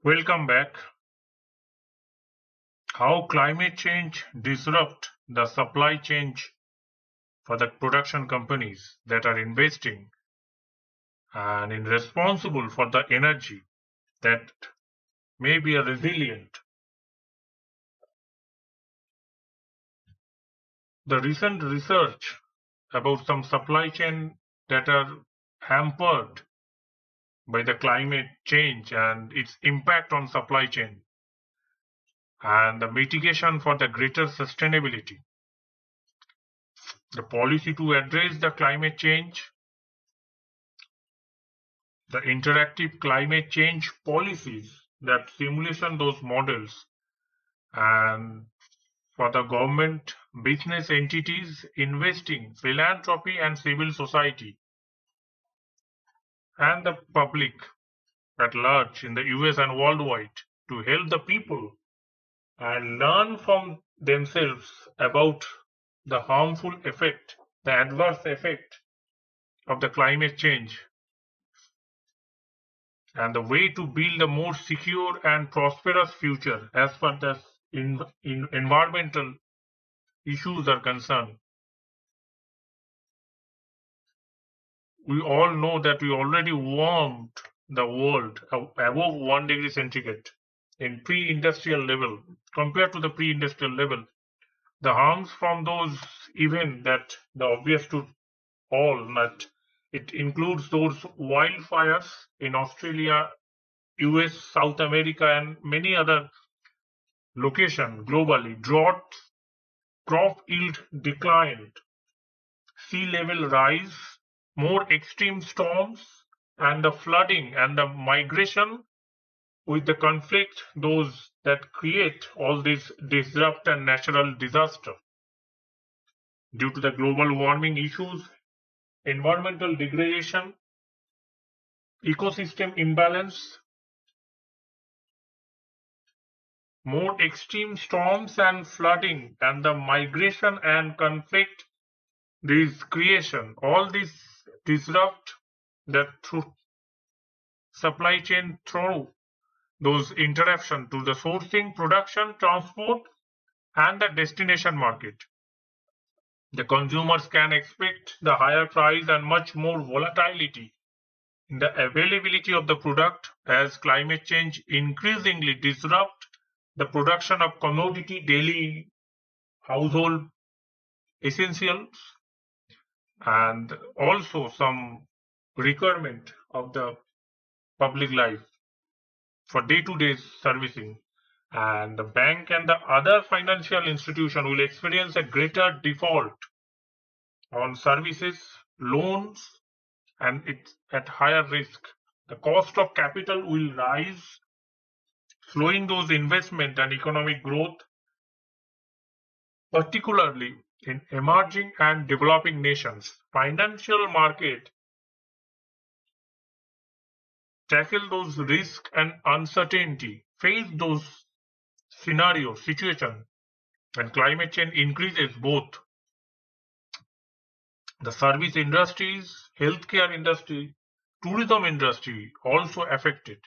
Welcome back. How climate change disrupt the supply chain for the production companies that are investing and in responsible for the energy that may be a resilient. The recent research about some supply chain that are hampered by the climate change and its impact on supply chain and the mitigation for the greater sustainability. The policy to address the climate change, the interactive climate change policies that simulation those models, and for the government, business entities, investing, philanthropy and civil society, and the public at large in the US and worldwide to help the people and learn from themselves about the harmful effect, the adverse effect of the climate change, and the way to build a more secure and prosperous future as far as in environmental issues are concerned. We all know that we already warmed the world above 1 degree centigrade in pre-industrial level. Compared to the pre-industrial level, the harms from those events that the obvious to all that it includes those wildfires in Australia, US, South America, and many other locations globally, drought, crop yield decline, sea level rise, more extreme storms, and the flooding and the migration with the conflict, those that create all these disrupt and natural disaster due to the global warming issues, environmental degradation, ecosystem imbalance, more extreme storms and flooding, and the migration and conflict, these creation, all these disrupt the supply chain through those interruption to the sourcing, production, transport, and the destination market. The consumers can expect the higher price and much more volatility in the availability of the product as climate change increasingly disrupt the production of commodity daily household essentials and also some requirement of the public life for day-to-day servicing, and the bank and the other financial institution will experience a greater default on services, loans, and it's at higher risk. The cost of capital will rise, slowing those investment and economic growth, particularly in emerging and developing nations. Financial market tackle those risks and uncertainty, face those scenarios, situation, and climate change increases both the service industries, healthcare industry, tourism industry also affected.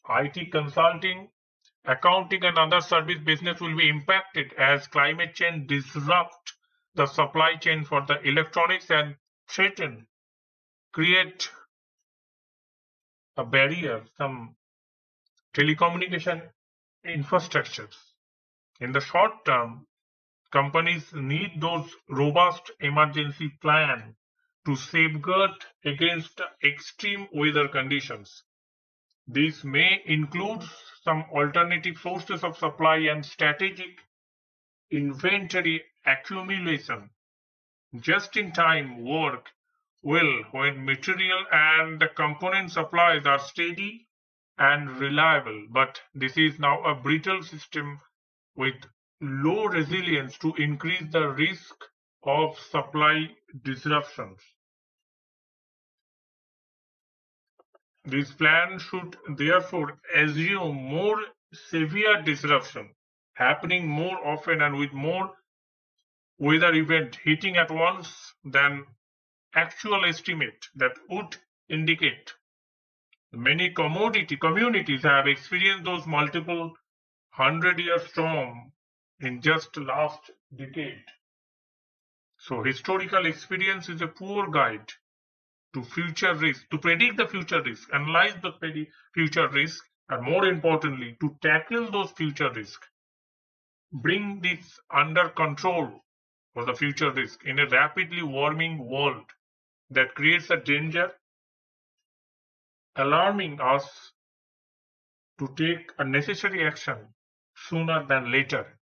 IT consulting, accounting and other service business will be impacted as climate change disrupt the supply chain for the electronics and threaten, create a barrier, some telecommunication infrastructures. In the short term, companies need those robust emergency plan to safeguard against extreme weather conditions. These may include some alternative sources of supply and strategic inventory accumulation. Just-in-time work well when material and the component supplies are steady and reliable, but this is now a brittle system with low resilience to increase the risk of supply disruptions. This plan should therefore assume more severe disruption happening more often and with more weather event hitting at once than actual estimate that would indicate Many commodity communities have experienced those multiple 100-year storm in just last decade. So historical experience is a poor guide to future risk, to predict the future risk, analyze the future risk, and more importantly, to tackle those future risks, bring this under control for the future risk in a rapidly warming world that creates a danger, alarming us to take a necessary action sooner than later.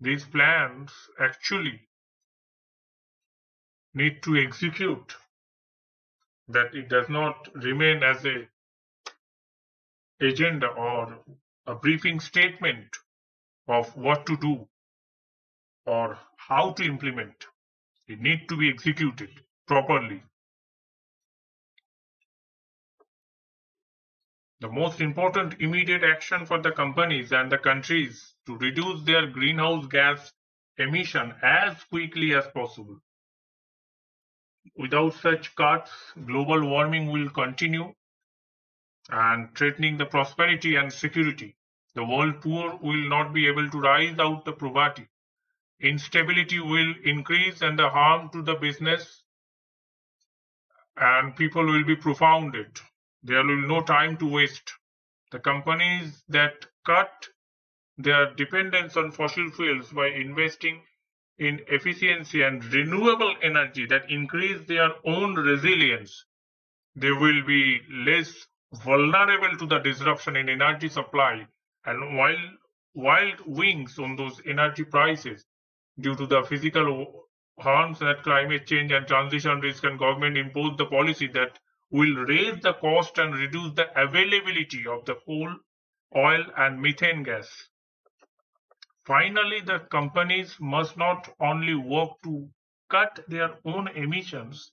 These plans actually need to execute, that it does not remain as a agenda or a briefing statement of what to do or how to implement. It needs to be executed properly. The most important immediate action for the companies and the countries to reduce their greenhouse gas emission as quickly as possible. Without such cuts, global warming will continue and threatening the prosperity and security. The world poor will not be able to rise out of poverty. Instability will increase and the harm to the business and people will be profounded. There will be no time to waste. The companies that cut their dependence on fossil fuels by investing in efficiency and renewable energy that increase their own resilience, they will be less vulnerable to the disruption in energy supply and wild wings on those energy prices due to the physical harms that climate change and transition risk, and government impose the policy that will raise the cost and reduce the availability of the coal, oil and methane gas. Finally, the companies must not only work to cut their own emissions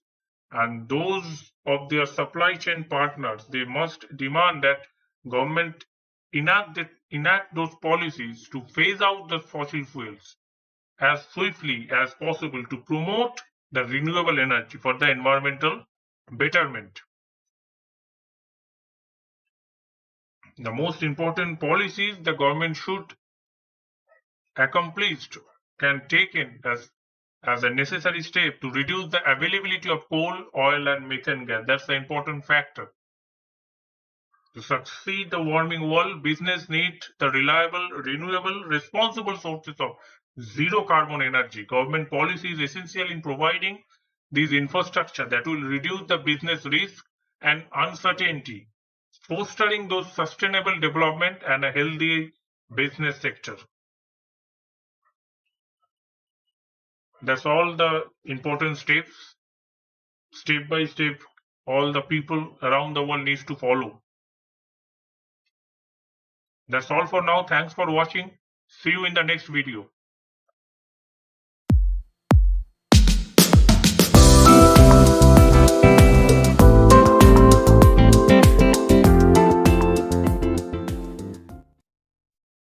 and those of their supply chain partners, they must demand that government enact those policies to phase out the fossil fuels as swiftly as possible to promote the renewable energy for the environmental betterment. The most important policies the government should accomplish can take in as a necessary step to reduce the availability of coal, oil, and methane gas. That's the important factor. To succeed the warming world, business needs the reliable, renewable, responsible sources of zero carbon energy. Government policy is essential in providing these infrastructure that will reduce the business risk and uncertainty, fostering those sustainable development and a healthy business sector. That's all the important steps, step by step, all the people around the world needs to follow. That's all for now. Thanks for watching. See you in the next video.